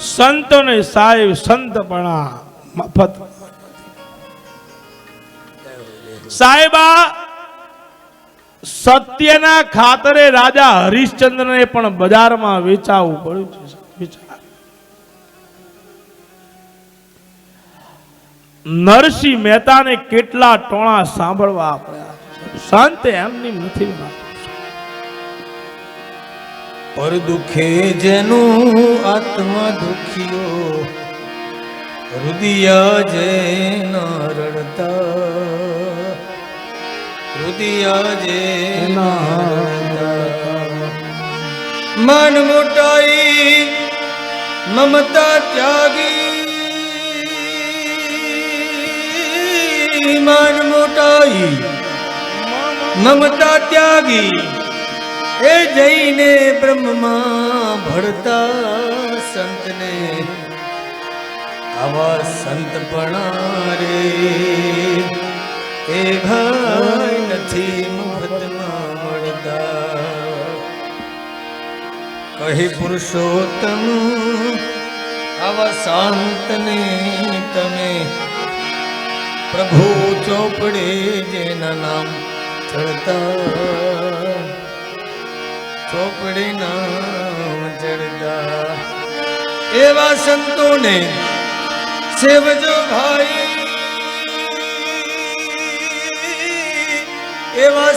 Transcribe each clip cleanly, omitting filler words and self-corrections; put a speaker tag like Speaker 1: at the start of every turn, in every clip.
Speaker 1: સંતોને સાહેબ સંતપણા મફત સાહેબા સત્યના ખાતરે રાજા હરિશ્ચંદ્રને પણ બજારમાં વેચાવું પડ્યું છે. નરસિંહ મહેતાને કેટલા ટોણા સાંભળવા પડ્યા. સંત એમની નથી
Speaker 2: પર દુખે જેનું આત્મા દુખિયો હૃદય જેના રડતા હૃદય જેના મન મોટાઈ મમતા ત્યાગી મન મોટાઈ મમતા ત્યાગી એ જઈને બ્રહ્મમાં ભળતા સંતને આવા સંતપણા રે એ ભાઈ નથી મુફતમાં મળતા. કહે પુરુષોત્તમ આવા શાંતને તમે પ્રભુ ચોપડે જેના નામ ચડતા ચોપડે નામ ચડતા એવા સંતોને સેવજો ભાઈ એવા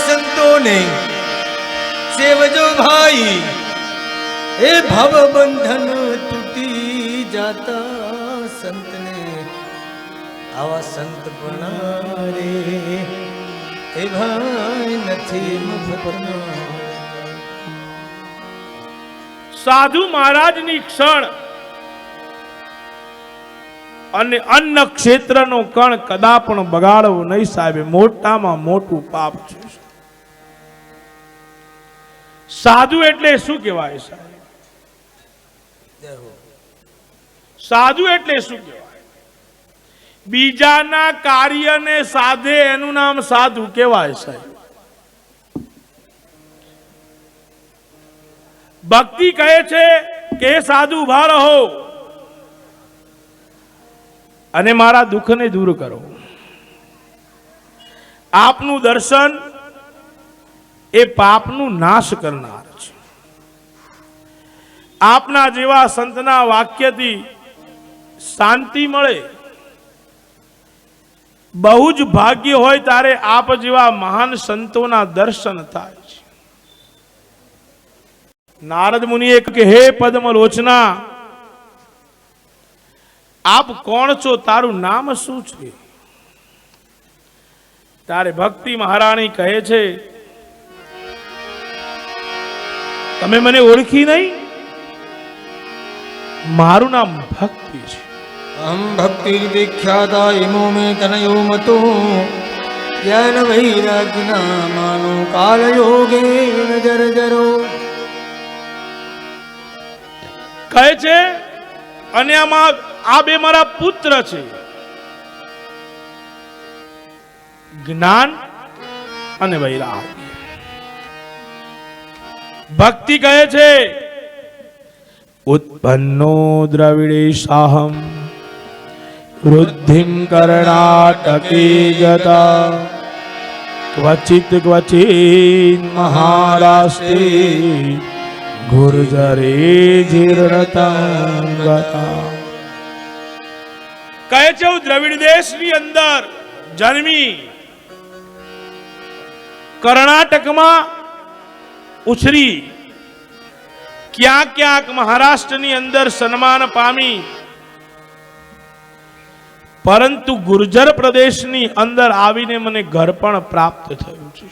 Speaker 2: સંતોને સેવજો ભાઈ એ ભવ બંધન તૂટી જાતા સંતને આવા સંતપણા રે એ ભાઈ નથી મુફતમાં.
Speaker 1: સાધુ મહારાજની ક્ષણ અને અન્ન ક્ષેત્રનો કણ કદા પણ બગાડવો નહીં સાહેબ. મોટામાં મોટું પાપ છે. સાધુ એટલે શું કહેવાય સાહેબ? સાધુ એટલે શું કહેવાય? બીજાના કાર્યને સાધે એનું નામ સાધુ કહેવાય સાહેબ. ભક્તિ કહે છે કે સાધુ ઉભા રહો અને મારા દુઃખને દૂર કરો. આપનું દર્શન એ પાપનું નાશ કરનાર છે. આપના જેવા સંતના વાક્યથી શાંતિ મળે. બહુ જ ભાગ્ય હોય ત્યારે આપ જેવા મહાન સંતોના દર્શન થાય છે. નારદ મુનિએ કહ્યું કે હે પદ્મલોચના, આપ કોણ છો? તારું નામ શું છે? ત્યારે ભક્તિ મહારાણી કહે છે, તમે મને ઓળખી નહીં? મારું નામ ભક્તિ છે.
Speaker 2: અહમ ભક્તિ વિખ્યાતા ઇમો મે તનયો મતો જ્ઞાન વૈરાગ્યના માનો કાલ યોગે નજર જરો.
Speaker 1: કહે છે અને આમાં આ બે મારા પુત્ર છે, જ્ઞાન અને વૈરાગ્ય. ભક્તિ કહે છે ઉત્પન્નો દ્રવિડેશાહમ વૃદ્ધિમ કર્ણાટકે ગતા ક્વચિત ક્વચિત મહારાષ્ટ્રે ગુર્જરે જીર્ણતા ગતા. કહે છે હું દ્રવિડ દેશની અંદર જન્મી, કર્ણાટકમાં ઉછરી, ક્યાંક ક્યાંક મહારાષ્ટ્રની અંદર સન્માન પામી, પરંતુ ગુર્જર પ્રદેશની અંદર આવીને મને ઘર પણ પ્રાપ્ત થયું છે.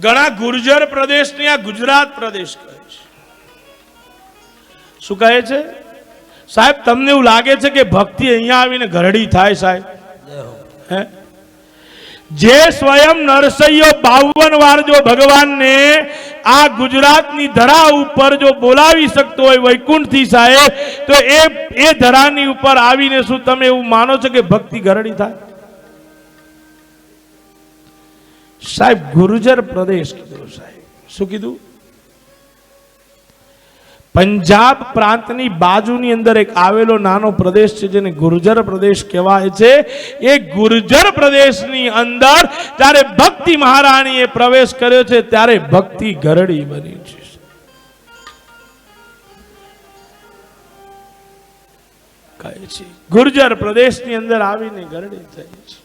Speaker 1: ઘણા ગુર્જર પ્રદેશની આ ગુજરાત પ્રદેશ કહે છે. શું કહે છે સાહેબ? તમને એવું લાગે છે કે ભક્તિ અહીંયા આવીને ઘરડી થાય સાહેબ? હે, જે સ્વયં નરસૈયો 52 વાર જો ભગવાનને આ ગુજરાતની ધરા ઉપર જો બોલાવી શકતો હોય વૈકુંઠથી સાહેબ, તો એ ધરાની ઉપર આવીને શું તમે એવું માનો છો કે ભક્તિ ઘરડી થાય? સાહેબ ગુર્જર પ્રદેશ કીધું. સાહેબ શું કીધું? પંજાબ પ્રાંતની બાજુની અંદર એક આવેલો નાનો પ્રદેશ છે જેને ગુર્જર પ્રદેશ કહેવાય છે. એ ગુર્જર પ્રદેશની અંદર જ્યારે ભક્તિ મહારાણીએ પ્રવેશ કર્યો છે ત્યારે ભક્તિ ગરડી બની છે. કહે છે ગુર્જર પ્રદેશની અંદર આવીને ગરડી થઈ છે.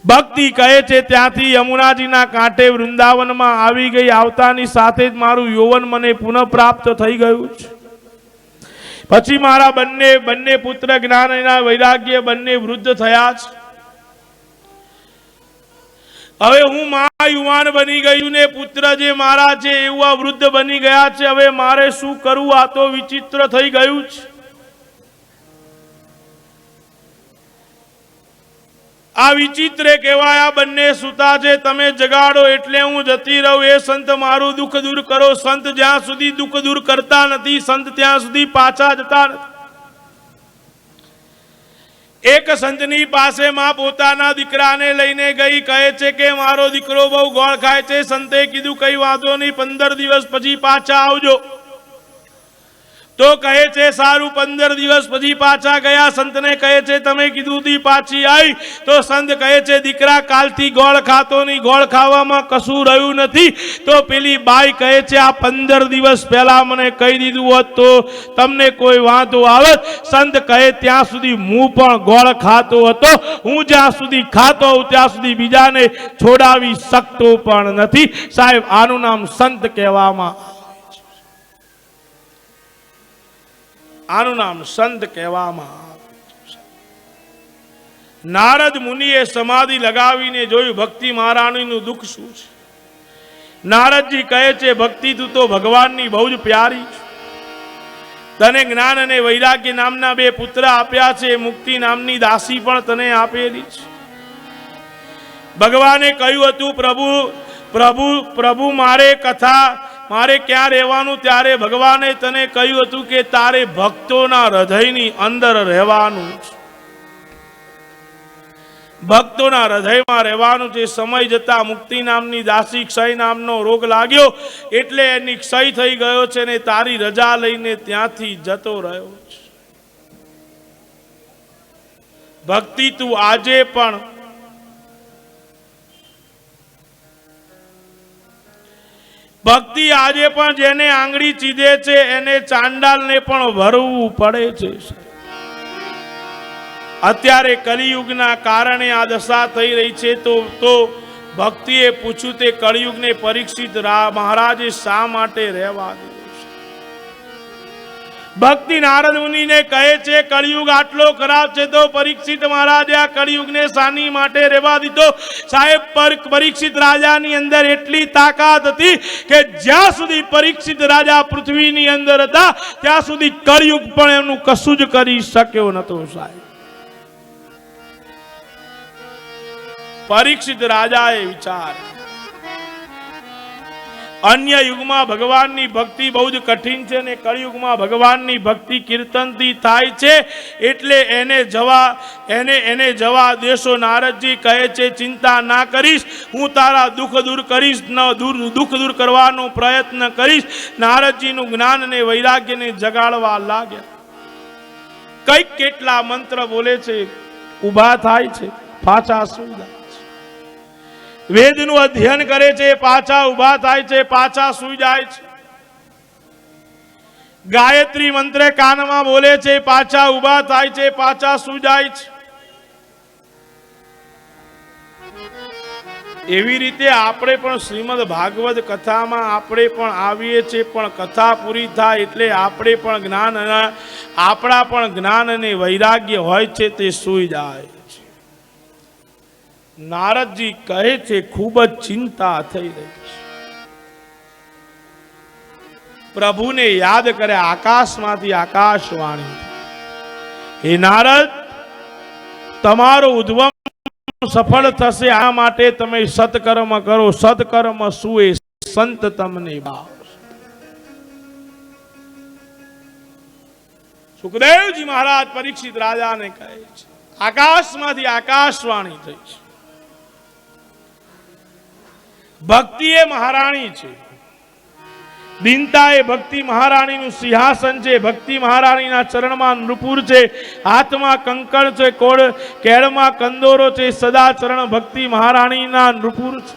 Speaker 1: ભક્તિ કહે છે ત્યાંથી યમુનાજીના કાંઠે વૃંદાવનમાં આવી ગઈ. આવતાની સાથે જ મારું યૌવન મને પુનઃ પ્રાપ્ત થઈ ગયું છે. પછી મારા બંને પુત્ર જ્ઞાન અને વૈરાગ્ય બંને વૃદ્ધ થયા છે. હવે હું મા યુવાન બની ગયું ને પુત્ર જે મારા છે એવા વૃદ્ધ બની ગયા છે. હવે મારે શું કરવું? આ તો વિચિત્ર થઈ ગયું છે. આ વિચિત્ર કહેવાય. આ બંને સુતા છે, તમે જગાડો એટલે હું જતી રહું. એ સંત મારું દુઃખ દૂર કરો. સંત જ્યાં સુધી દુઃખ દૂર કરતા નથી, સંત ત્યાં સુધી પાછા જતા નથી. એક સંતની પાસે માં પોતાના દીકરાને લઈને ગઈ. કહે છે કે મારો દીકરો બહુ ગોળ ખાય છે. સંતે કીધું કઈ વાંધો નહીં, 15 દિવસ પછી પાછા આવજો. તો કહે છે સારું. 15 દિવસ પછી પાછા ગયા. સંતને કહે છે તમે કીધું તી પાછી આવી. તો સંત કહે છે દીકરા કાલથી ગોળ ખાતો નહીં, ગોળ ખાવામાં કશું રહ્યું નથી. તો પેલી બાઈ કહે છે આ 15 દિવસ પહેલા મને કહી દીધું હોત તો તમને કોઈ વાંધો આવત. સંત કહે ત્યાં સુધી હું પણ ગોળ ખાતો હતો. હું જ્યાં સુધી ખાતો હોઉં ત્યાં સુધી બીજાને છોડાવી શકતો પણ નથી. સાહેબ આનું નામ સંત કહેવામાં, આનું નામ સંત કહેવામાં. નારદ મુનિએ સમાધિ લગાવીને જોયું ભક્તિ મહારાણીનું દુઃખ શું છે. નારદજી કહે છે ભક્તિ તું તો ભગવાનની બહુ જ પ્યારી છે. તને જ્ઞાન અને વૈરાગ્ય નામના 2 પુત્ર આપ્યા છે. મુક્તિ નામની દાસી પણ તને આપેલી છે. ભગવાને કહ્યું હતું પ્રભુ મારે ક્યાં રહેવાનું? ત્યારે ભગવાને તને કહ્યું હતું કે તારે ભક્તોના હૃદયની અંદર રહેવાનું છે. ભક્તોના હૃદયમાં રહેવાનું છે. સમય જતા મુક્તિ નામની દાસી ક્ષય નામનો રોગ લાગ્યો એટલે એની ક્ષય થઈ ગયો છે ને તારી રજા લઈને ત્યાંથી જતો રહ્યો છે. ભક્તિ તું આજે પણ જેને આંગળી ચીધે છે એને ચાંડાલને પણ ભરવું પડે છે. અત્યારે કલિયુગના કારણે આ દશા થઈ રહી છે. તો ભક્તિએ પૂછ્યું તે કળિયુગને પરીક્ષિત મહારાજે શા માટે રહેવા દીધું છે? ભક્તિ નારદ મુનિને કહે છે કળિયુગ આટલો ખરાબ છે તો પરીક્ષિત મહારાજે આ કળિયુગને શાની માટે રહેવા દીધો? સાહેબ પરીક્ષિત રાજાની અંદર એટલી તાકાત હતી કે જ્યાં સુધી પરીક્ષિત રાજા પૃથ્વીની અંદર હતા ત્યાં સુધી કળિયુગ પણ એમનું કશું જ કરી શક્યો નતો. સાહેબ પરીક્ષિત રાજાએ વિચાર, અન્ય યુગમાં ભગવાનની ભક્તિ બહુ જ કઠિન છે ને કળિયુગમાં ભગવાનની ભક્તિ કીર્તનથી થાય છે એટલે એને જવા દેશો. નારદજી કહે છે ચિંતા ના કરીશ, હું તારા દુઃખ દૂર કરીશ, દુઃખ દૂર કરવાનો પ્રયત્ન કરીશ. નારદજીનું જ્ઞાન અને વૈરાગ્યને જગાડવા લાગ્યા. કઈક કેટલા મંત્ર બોલે છે, ઊભા થાય છે, પાછા સુઈ જાય. વેદનું અધ્યયન કરે છે, પાછા ઊભા થાય છે, પાછા સુઈ જાય છે. ગાયત્રી મંત્ર કાનમાં બોલે છે, પાછા ઊભા થાય છે, પાછા સુઈ જાય છે. એવી રીતે આપણે પણ શ્રીમદ ભાગવત કથામાં આપણે પણ આવીએ છીએ, પણ કથા પૂરી થાય એટલે આપણે પણ જ્ઞાન અને વૈરાગ્ય હોય છે તે સુઈ જાય. નારદજી કહે છે ખૂબ જ ચિંતા થઈ રહી છે. પ્રભુને યાદ કરે. આકાશમાંથી આકાશવાણી, હે નારદ તમારો ઉદ્ગમ સફળ થશે, આ માટે તમે સત્કર્મ કરો. સત્કર્મ શું? એ સંત તમને ભાવ. સુખદેવજી મહારાજ પરીક્ષિત રાજાને કહે છે આકાશમાંથી આકાશવાણી થઈ છે. ભક્તિ એ મહારાણી છે. દીનતા એ ભક્તિ મહારાણીનું સિંહાસન છે. ભક્તિ મહારાણીના ચરણમાં નૃપુર છે, હાથમાં કંકણ છે, કેળમાં કંદોરો છે. સદા ચરણ ભક્તિ મહારાણીના નૃપુર છે.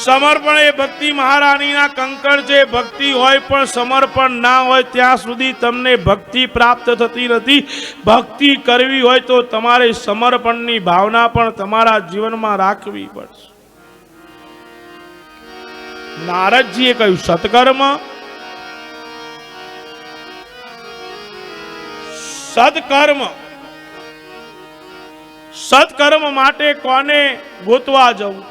Speaker 1: સમર્પણ એ ભક્તિ મહારાણીના કંકણ છે. ભક્તિ હોય પણ સમર્પણ ના હોય ત્યાં સુધી તમને ભક્તિ પ્રાપ્ત થતી નથી. ભક્તિ કરવી હોય તો તમારે સમર્પણની ભાવના પણ તમારા જીવનમાં રાખવી પડશે. નારદજીએ કહ્યું સત્કર્મ, સત્કર્મ, સત્કર્મ માટે કોને ગોતવા જવું?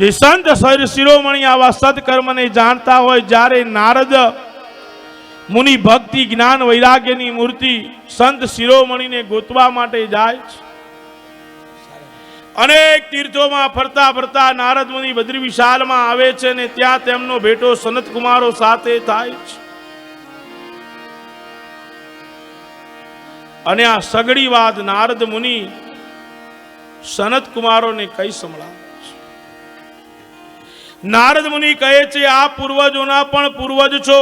Speaker 1: જે સંત શિરોમણી આવા સત્કર્મને જાણતા હોય. જ્યારે નારદ મુનિ ભક્તિ જ્ઞાન વૈરાગ્યની મૂર્તિ સંત શિરોમણીને ગોતવા માટે જાય છે. અનેક તીર્થોમાં ફરતા ફરતા નારદ મુનિ બદ્રી વિશાલમાં આવે છે અને ત્યાં તેમનો ભેટો સનત કુમારો સાથે થાય છે. અને આ સગડી વાત નારદ મુનિ સનત કુમારોને કઈ સંભળાવે છે. નારદ મુનિ કહે છે, આપ પૂર્વજોના પણ પૂર્વજ છો.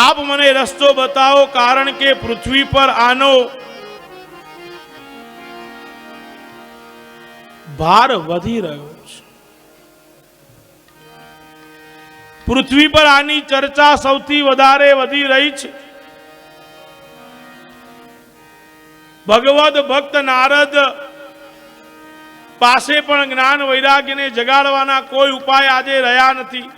Speaker 1: આપ મને રસ્તો બતાવો, કારણ કે પૃથ્વી પર આનો ભાર વધી રહ્યો છે. પૃથ્વી પર આની ચર્ચા સૌથી વધારે વધી રહી છે. ભગવદ ભક્ત નારદ પાસે પણ જ્ઞાન વૈરાગ્યને જગાડવાના કોઈ ઉપાય આજે રહ્યા નથી.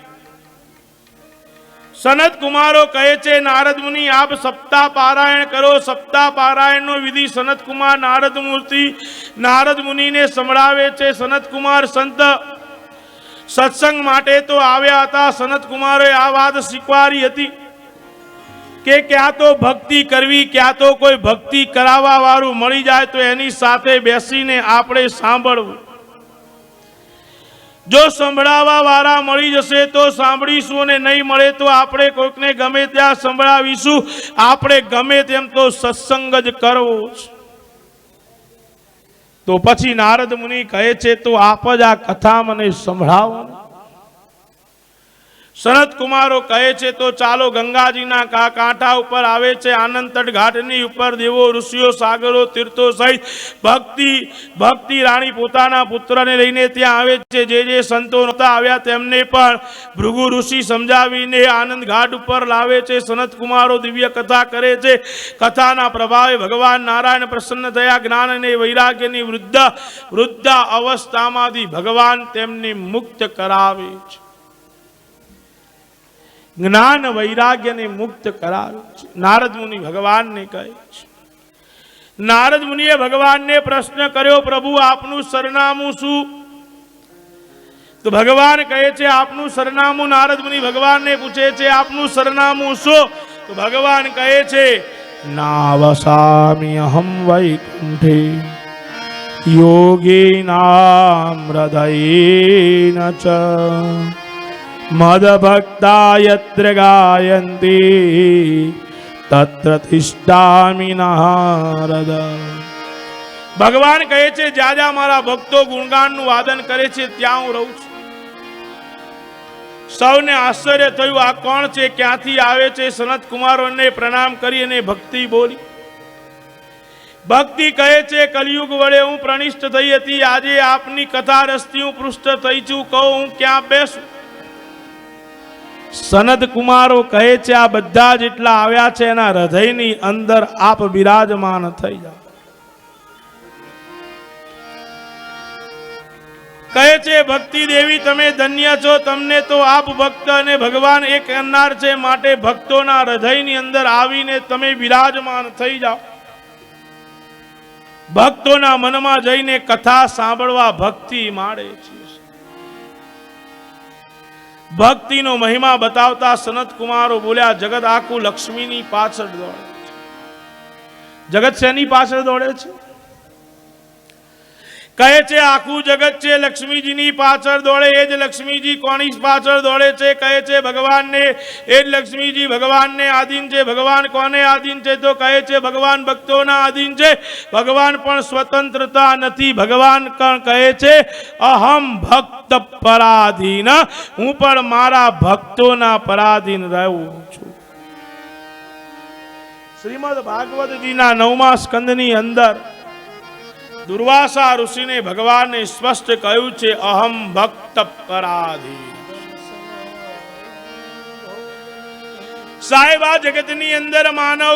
Speaker 1: સનત કુમારો કહે છે, નારદ મુનિ આપ સપ્તાહ પારાયણ કરો. સપ્તાહ પારાયણનો વિધિ સનત કુમાર નારદ મૂર્તિ નારદ મુનિને સંભળાવે છે. સનત કુમાર સંત સત્સંગ માટે તો આવ્યા હતા. સનત કુમારે આ વાત સ્વીકારી હતી કે ક્યાં તો ભક્તિ કરવી, ક્યાં તો કોઈ ભક્તિ કરાવવા વાળું મળી જાય તો એની સાથે બેસીને આપણે સાંભળવું. જો સંભળાવા વાળા મળી જશે તો સાંભળીશું, અને નહીં મળે તો આપણે કોઈકને ગમે ત્યાં સંભળાવીશું. આપણે ગમે તેમ તો સત્સંગ જ કરવો છે. તો પછી નારદ મુનિ કહે છે, તો આપ જ આ કથા મને સંભળાવો. સનત કુમારો કહે છે, તો ચાલો. ગંગાજીના કાંઠા ઉપર આવે છે. આનંદ ઘાટની ઉપર દેવો, ઋષિઓ, સાગરો, તીર્થો સહિત ભક્તિ રાણી પોતાના પુત્રને લઈને ત્યાં આવે છે. જે સંતો નહોતા આવ્યા તેમને પણ ભૃગુ ઋષિ સમજાવીને આનંદ ઘાટ ઉપર લાવે છે. સનત કુમારો દિવ્ય કથા કરે છે. કથાના પ્રભાવે ભગવાન નારાયણ પ્રસન્ન થયા. જ્ઞાન અને વૈરાગ્યની વૃદ્ધ અવસ્થામાંથી ભગવાન તેમને મુક્ત કરાવે છે. જ્ઞાન વૈરાગ્યને મુક્ત કરાવે છે. નારદ મુનિ ભગવાનને કહે છે. નારદ મુનિએ ભગવાનને પ્રશ્ન કર્યો, પ્રભુ આપનું સરનામું શું? તો ભગવાન કહે છે, આપનું સરનામું? નારદ મુનિ ભગવાનને પૂછે છે, આપનું સરનામું શું? તો ભગવાન કહે છે, નાવસામિ અહમ વૈકુંઠે યોગીનામ હૃદયેન ચ મદભક્તા યત્ર ગાયંતી તત્ર તિષ્ઠામિ નારદ. ભગવાન કહે છે, જ્યાં જ્યાં મારા ભક્તો ગુણગાનનું વાદન કરે છે ત્યાં હું રહું છું. સૌને આશ્ચર્ય થયું, આ કોણ છે, ક્યાંથી આવે છે? સનત કુમારોને પ્રણામ કરી અને ભક્તિ બોલી. ભક્તિ કહે છે, કલિયુગ વડે હું પ્રનિષ્ઠ થઈ હતી. આજે આપની કથા રસથી હું પૃષ્ઠ થઈ છું. કહું હું ક્યાં બેસું? સનત કુમારો કહે છે, આ બધા જેટલા આવ્યા છે એના હૃદયની અંદર આપ બિરાજમાન થઈ જાઓ. કહે છે, ભક્તિ દેવી તમે ધન્ય છો. તમને તો આપ ભક્ત અને ભગવાન એક કરનાર છે. માટે ભક્તોના હૃદયની અંદર આવીને તમે બિરાજમાન થઈ જાઓ. ભક્તોના મનમાં જઈને કથા સાંભળવા ભક્તિ માડે છે. ભક્તિનો મહિમા બતાવતા સનત કુમારો બોલ્યા, જગત આખું લક્ષ્મીની પાછળ દોડે છે. જગત શેની પાછળ દોડે છે? કહે છે આખું જગત છે લક્ષ્મીજીની પાછળ દોડે, એ જ લક્ષ્મીજી કોની પાછળ દોડે છે? કહે છે ભગવાનને. એ જ લક્ષ્મીજી ભગવાનને આધીન છે. ભગવાન કોને આધીન છે? તો કહે છે ભગવાન ભક્તોના આધીન છે. ભગવાન પણ સ્વતંત્રતા નથી. ભગવાન કહે છે અહમ ભક્ત પરાધીન, હું પણ મારા ભક્તોના પરાધીન રહું છું. શ્રીમદ ભાગવતજીના 9મા સ્કંદની અંદર દુર્વાસા ઋષિને ભગવાને સ્પષ્ટ કહ્યું છે અહમ ભક્ત પરાધીન. સાહેબ આ જગતની અંદર માનવ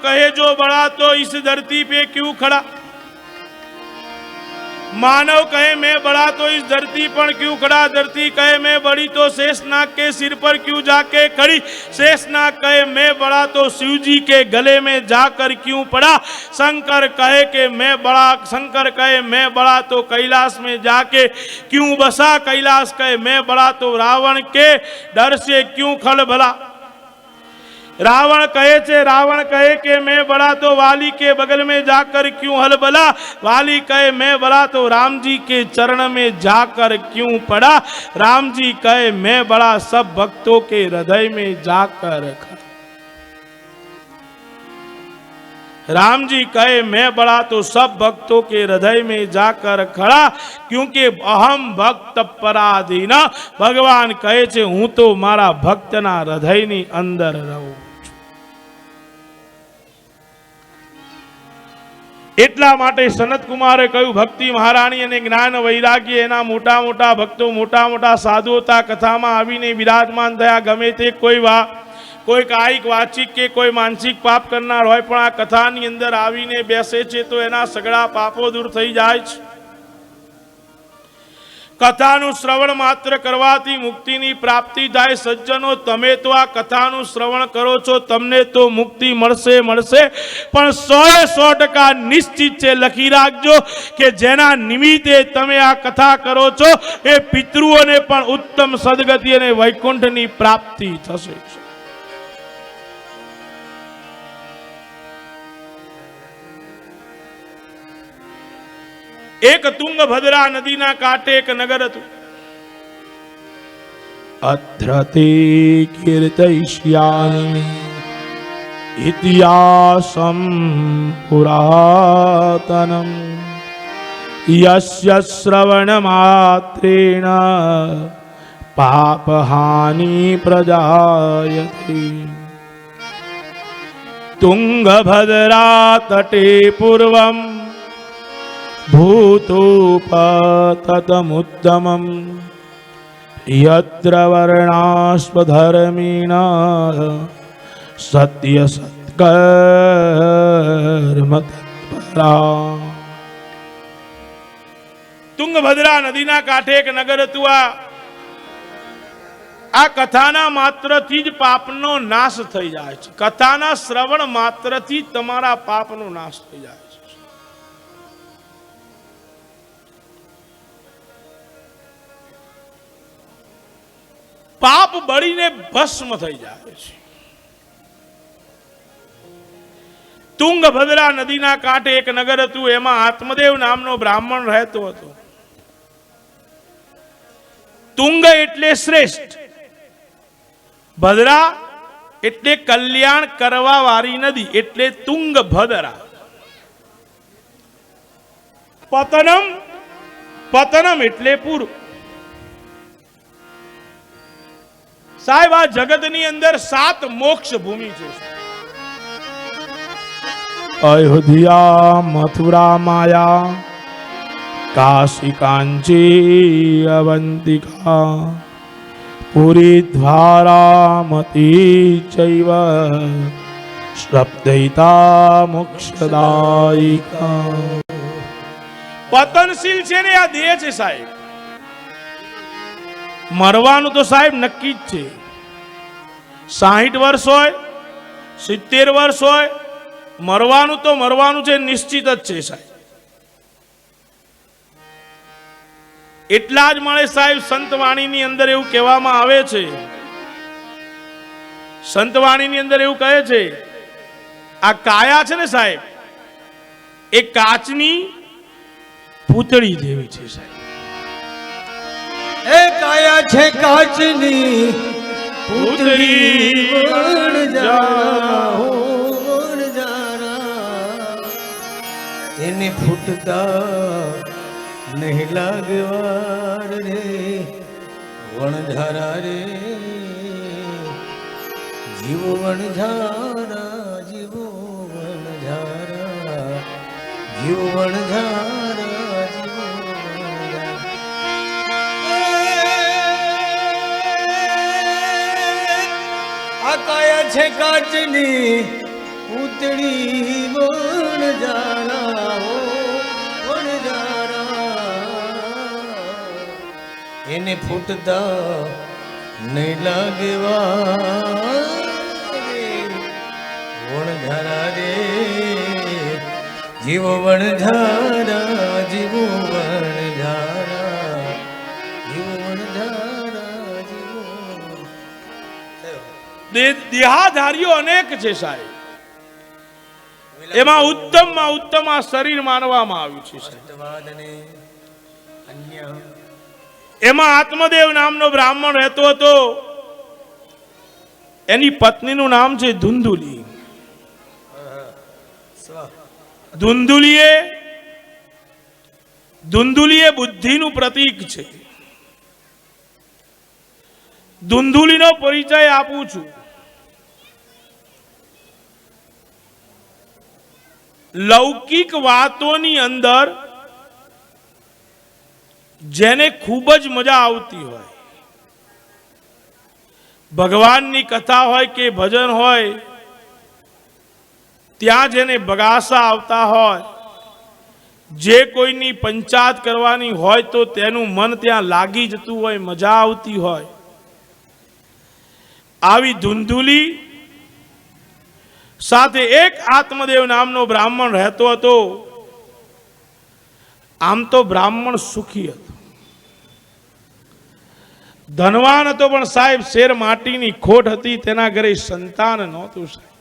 Speaker 1: કહે જો बड़ा तो इस धरती पे क्यों खड़ा? मानव कहे मैं बड़ा तो इस धरती पर क्यों खड़ा? धरती कहे मैं बड़ी तो शेषनाग के सिर पर क्यों जाके खड़ी? शेषनाग कहे मैं बड़ा तो शिव जी के गले में जाकर क्यों पड़ा? शंकर कहे मैं बड़ा तो कैलाश में जाके क्यों बसा? कैलाश कहे मैं बड़ा तो रावण के डर से क्यों खलबला? रावण कहे कि मैं बड़ा तो वाली के बगल में जाकर क्यों हलबला? वाली कहे मैं बड़ा तो राम जी के चरण में जाकर क्यों पड़ा? राम जी कहे मैं बड़ा सब भक्तों के हृदय में जाकर खड़ा। राम जी कहे मैं बड़ा तो सब भक्तों के हृदय में जाकर खड़ा, क्योंकि अहम भक्त पराधीन। भगवान कहे छे हूँ तो मारा भक्तना हृदयनी अंदर रहूं। એટલા માટે સનત કુમારે કહ્યું ભક્તિ મહારાણી અને જ્ઞાન વૈરાગ્ય એના મોટા મોટા ભક્તો મોટા મોટા સાધુઓતા કથામાં આવીને બિરાજમાન થયા. ગમે તે કોઈ કાયિક વાચિક કે કોઈ માનસિક પાપ કરનાર હોય પણ આ કથાની અંદર આવીને બેસે છે તો એના સગળા પાપો દૂર થઈ જાય છે. કથાનું શ્રવણ માત્ર કરવાથી મુક્તિની પ્રાપ્તિ થાય. સજ્જનો તમે તો આ કથાનું શ્રવણ કરો છો, તમને તો મુક્તિ મળશે પણ 100% નિશ્ચિત છે. લખી રાખજો કે જેના નિમિત્તે તમે આ કથા કરો છો એ પિતૃઓને પણ ઉત્તમ સદગતિ અને વૈકુંઠની પ્રાપ્તિ થશે. एक तुंगभद्रा नदी ना कांठे एक नगर હતું. અધ્રતે કીર્તયિષ્યામિ ઇતિહાસં પુરાતનમ યસ્ય શ્રવણ માત્રેણ પાપહાનિ પ્રજાયતે. तुंगभद्रा तटे पूर्वम भूतोपततमुत्तमं यत्र वर्णाश्वधर्मिणः सत्यसत्कर्म तत्परा. तुंगभद्रा नदीना काંઠે એક નગર હતું. આ કથાના માત્રથી જ પાપનો નાશ થઈ જાય છે. કથાના શ્રવણ માત્રથી તમારા પાપનો નાશ થઈ જાય છે. પાપ બળીને ભસ્મ થઈ જાય છે. તુંગભદ્રા નદીના કાંઠે એક નગર હતું. એમાં આત્મદેવ નામનો બ્રાહ્મણ રહેતો હતો. તુંગ એટલે શ્રેષ્ઠ, ભદ્રા એટલે કલ્યાણ કરવા વાળી નદી એટલે તુંગભદ્રા. પતનમ, પતનમ એટલે પૂર્વ. સાહેબ આ જગતની અંદર 7 મોક્ષ ભૂમિ છે. અયોધ્યા, મથુરા, માયા, કાશી, કાંચી, અવંતિકા, પુરી, દ્વારામતી ચૈવ શ્રપ્દયિતા મોક્ષદાયિકા. પતનશીલ છે ને આ દેહ છે સાહેબ. મરવાનું તો સાહેબ નક્કી જ છે. 60 વર્ષ હોય, 70 વર્ષ હોય, મરવાનું તો મરવાનું છે, નિશ્ચિત જ છે સાહેબ. એટલા જ મળે સાહેબ. સંતવાણીની અંદર એવું કહેવામાં આવે છે, સંતવાણીની અંદર એવું કહે છે આ કાયા છે ને સાહેબ, એ કાચની પૂતળી જેવી છે સાહેબ.
Speaker 2: એ કાયા છે કાચની પૂતળી વણજારા હો વણજારા, એને ફૂટતા નહીં લાગવાર રે વણઝારા રે, જીવો વણઝારા જીવો વણઝારા, જીવો વણઝારા જીવો વણઝારા. આ કાયા છે કાચની પૂતળી વણઝારા હો વણઝારા, એને ફૂટતા નહીં લાગવા રે વણઝારા રે, જીવો વણઝારા જીવો વણઝારા, જીવો વણઝારા જીવો.
Speaker 1: દેહાધારીઓ અનેક છે સાહેબ. એમાં ઉત્તમમાં ઉત્તમ આ શરીર માનવામાં આવ્યું છે સાહેબ.
Speaker 2: સત્યવાદ અને અન્ય
Speaker 1: એમાં આત્મદેવ નામનો બ્રાહ્મણ રહેતો હતો. એની પત્નીનું નામ છે ધુંધુલી. ધુંધુલી એ બુદ્ધિનું પ્રતીક છે. ધુંધુલીનો પરિચય આપું છું. લૌકિક વાતોની અંદર જેને ખૂબ જ મજા આવતી હોય, ભગવાનની કથા હોય કે ભજન હોય, ત્યાં જેને બગાસા આવતા હોય, જે કોઈની પંચાયત કરવાની હોય તો તેનું મન ત્યાં લાગી જતું હોય, મજા આવતી હોય, આવી ધુંધુલી સાથે એક આત્મદેવ નામનો બ્રાહ્મણ રહેતો હતો. આમ તો બ્રાહ્મણ સુખી હતો, ધનવાન હતો, પણ સાહેબ શેર માટીની ખોટ હતી. તેના ઘરે સંતાન નહોતું સાહેબ.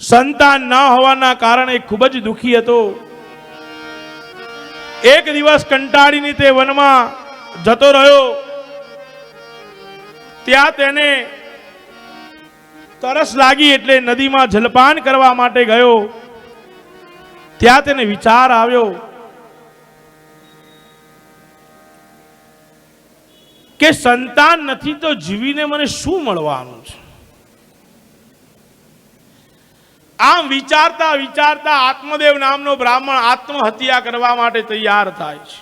Speaker 1: સંતાન ન હોવાના કારણે ખૂબ જ દુખી હતો. એક દિવસ કંટાળીને તે વનમાં જતો રહ્યો. ત્યાં તેને તરસ લાગી એટલે નદીમાં જલપાન કરવા માટે ગયો. ત્યાં તેને વિચાર આવ્યો કે સંતાન નથી તો જીવીને મને શું મળવાનું છે. આમ વિચારતા વિચારતા આત્મદેવ નામનો બ્રાહ્મણ આત્મહત્યા કરવા માટે તૈયાર થાય છે.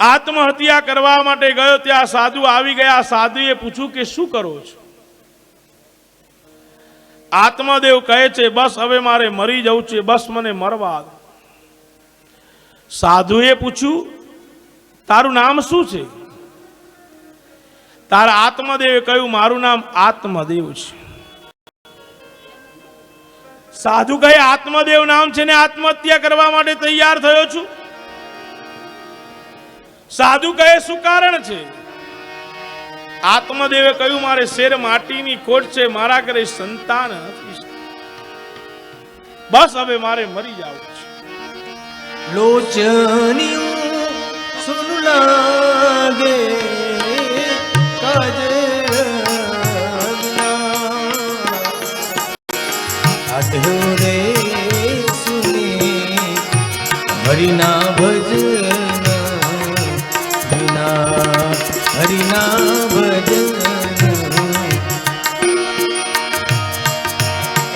Speaker 1: આત્મહત્યા કરવા માટે ગયો. ત્યાં સાધુ આવી ગયા. સાધુએ પૂછ્યું કે શું કરો છો? આત્મદેવ કહે છે બસ હવે મારે મરી જવું છે, બસ મને મરવા દો. સાધુએ પૂછ્યું તારું નામ શું છે? તારા આત્મદેવે કહ્યું મારું નામ આત્મદેવ છે. સાધુ કહે આત્મદેવ નામ છે ને આત્મહત્યા કરવા માટે તૈયાર થયો છું? સાધુ કહે શું કારણ છે? આત્મદેવે કહ્યું મારે શેર માટીની ખોટ છે, મારા ઘરે સંતાન નથી, બસ હવે મારે મરી જવું છે.
Speaker 2: લોચનિયું સુન લાગે કાજના રે સુની હરિના ભજન હરિના ભજન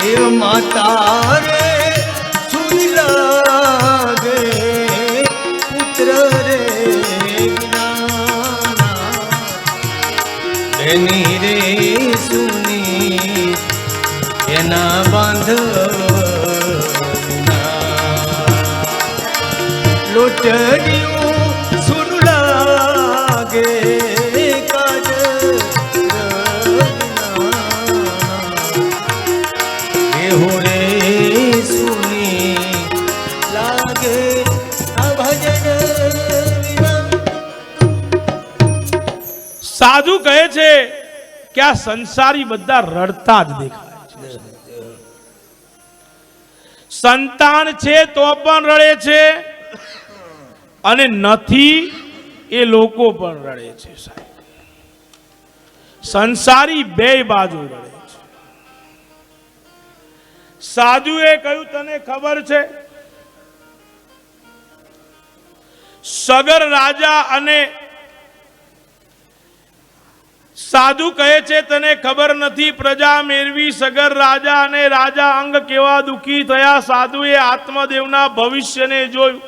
Speaker 2: એ માતા રે સુન લાગે પુત્ર રે એની રે સુની એના બાંધના લોટડિયું સુન લાગે કાજ એ હો રે સુની લાગે આ ભજન.
Speaker 1: સાધુ કહે છે કે આ સંસારી બધા રડતા જ દેખાય છે. સંતાન છે તો પણ રડે છે અને નથી એ લોકો પણ રડે છે સાહેબ. સંસારી બે બાજુ રડે છે. સાધુએ કહ્યું તને ખબર છે સગર રાજા અને સાધુ કહે છે તને ખબર નથી પ્રજા મેળવી સગર રાજા અને રાજા અંગ કેવા દુખી થયા. સાધુએ આત્મદેવના ભવિષ્યને જોયું.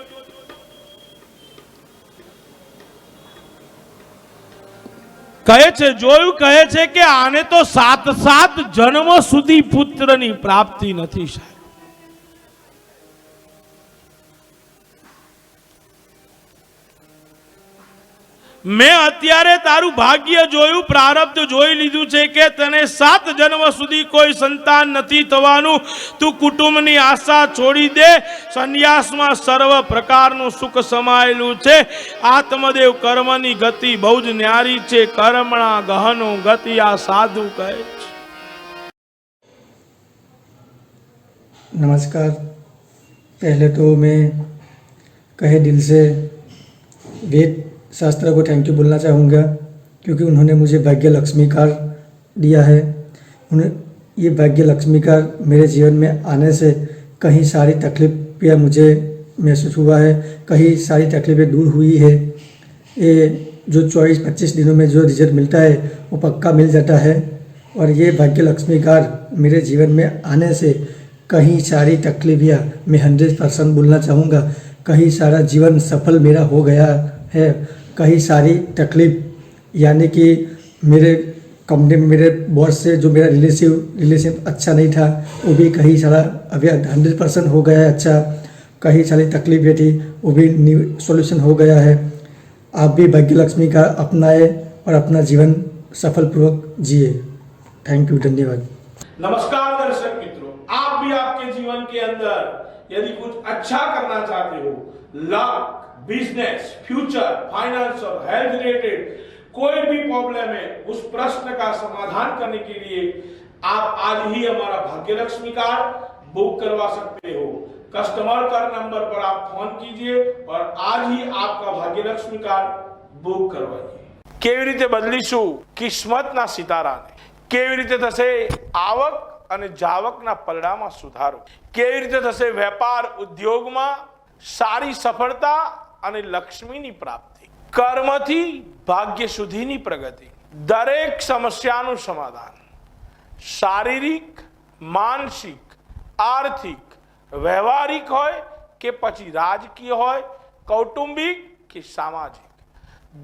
Speaker 1: કહે છે જોયું, કહે છે કે આને તો 7 જન્મ સુધી પુત્રની પ્રાપ્તિ નથી સાહેબ. મેં અત્યારે તારું ભાગ્ય જોયું, પ્રારબ્ધ જોઈ લીધું છે કે તને 7 જન્મ સુધી કોઈ સંતાન નથી થવાનું. તું કુટુંબની આશા છોડી દે. સંન્યાસમાં સર્વ પ્રકારનું સુખ સમાયેલું છે. આત્મદેવ કર્મની ગતિ બહુ જ ન્યારી છે. કર્મણા ગહનો ગતિ આ સાધુ કહે છે.
Speaker 3: नमस्कार। पहले तो मैं कहे दिल से वेद शास्त्र को थैंक यू बोलना चाहूँगा, क्योंकि उन्होंने मुझे भाग्य लक्ष्मी कार्ड दिया है। उन्हें ये भाग्य लक्ष्मी कार्ड मेरे जीवन में आने से कहीं सारी तकलीफ़ें मुझे महसूस हुआ है, कहीं सारी तकलीफ़ें दूर हुई है। ये जो 24-25 दिनों में जो रिजल्ट मिलता है वो पक्का मिल जाता है। और ये भाग्य लक्ष्मी कार्ड मेरे जीवन में आने से कहीं सारी तकलीफियाँ मैं 100% बोलना चाहूँगा, कहीं सारा जीवन सफल मेरा हो गया है। कहीं सारी तकलीफ यानी कि मेरे कंपनी में मेरे बॉस से जो मेरा रिलेशन अच्छा नहीं था वो भी कहीं सारा अभी 100% हो गया है अच्छा। कहीं सारी तकलीफें थी वो भी सॉल्यूशन हो गया है। आप भी भाग्य लक्ष्मी का अपनाए और अपना जीवन सफलपूर्वक जिए। थैंक यू, धन्यवाद।
Speaker 1: नमस्कार दर्शक मित्रों, आप भी आपके जीवन के अंदर यदि कुछ अच्छा करना चाहते हो, लक, बिजनेस, फ्यूचर, फाइनेंस और हेल्थ रिलेटेड कोई भी प्रॉब्लम है, उस प्रश्न का समाधान करने के लिए आप आज ही हमारा भाग्य लक्ष्मी कार्ड बुक करवा सकते हो। कस्टमर केयर नंबर पर आप फोन कीजिए और आज ही आपका भाग्य लक्ष्मी कार्ड बुक करवाइए। કેવી રીતે બદલીશું કિસ્મતના સિતારાને? કેવી રીતે થશે આવક અને જાવકના પલડામાં સુધારો? કેવી રીતે થશે વેપાર ઉદ્યોગમાં સારી સફળતા અને લક્ષ્મીની પ્રાપ્તિ? કર્મથી ભાગ્ય સુધીની પ્રગતિ, દરેક સમસ્યાનું સમાધાન, શારીરિક, માનસિક, આર્થિક, વ્યવહારિક હોય કે પછી રાજકીય હોય, કૌટુંબિક કે સામાજિક,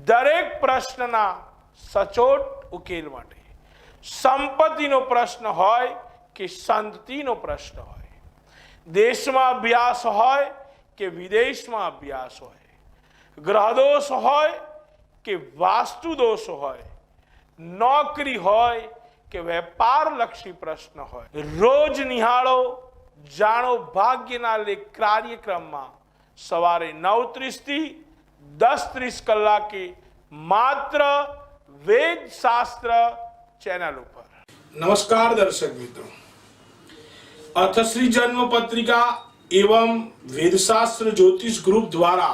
Speaker 1: દરેક પ્રશ્નના સચોટ ઉકેલ માટે, સંપત્તિનો પ્રશ્ન હોય કે શાંતિનો પ્રશ્ન હોય, દેશમાં અભ્યાસ હોય કે વિદેશમાં અભ્યાસ હોય, ગ્રહ દોષ હોય કે વાસ્તુ દોષ હોય, નોકરી હોય કે વેપાર લક્ષી પ્રશ્ન હોય, રોજ નિહાળો જાણો ભાગ્યના લેખ કાર્યક્રમમાં સવારે 9:30 થી 10:30 કલાકે માત્ર વેદ શાસ્ત્ર चैनल पर। नमस्कार दर्शक मित्रों, अर्थश्री जन्म पत्रिका एवं वेदशास्त्र ज्योतिष ग्रुप द्वारा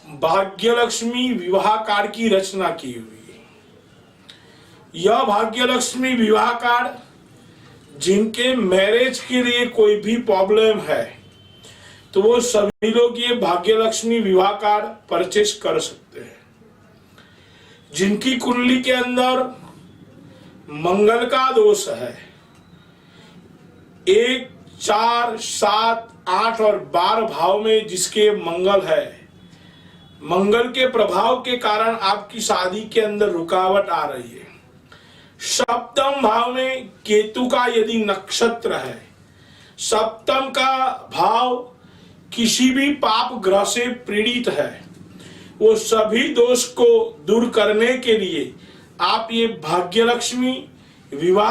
Speaker 1: भाग्य लक्ष्मी विवाह कार्ड की रचना की हुई है। यह भाग्य लक्ष्मी विवाह कार्ड जिनके मैरिज के लिए कोई भी प्रॉब्लम है तो वो सभी लोग ये भाग्य लक्ष्मी विवाह कार्ड परचेस कर सकते हैं। जिनकी कुंडली के अंदर मंगल का दोष है, 1, 4, 7, 8 और 12 भाव में जिसके मंगल है, मंगल के प्रभाव के कारण आपकी शादी के अंदर रुकावट आ रही है। सप्तम भाव में केतु का यदि नक्षत्र है, सप्तम का भाव किसी भी पाप ग्रह से पीड़ित है, वो सभी दोष को दूर करने के लिए आप ये भाग्य लक्ष्मी विवाह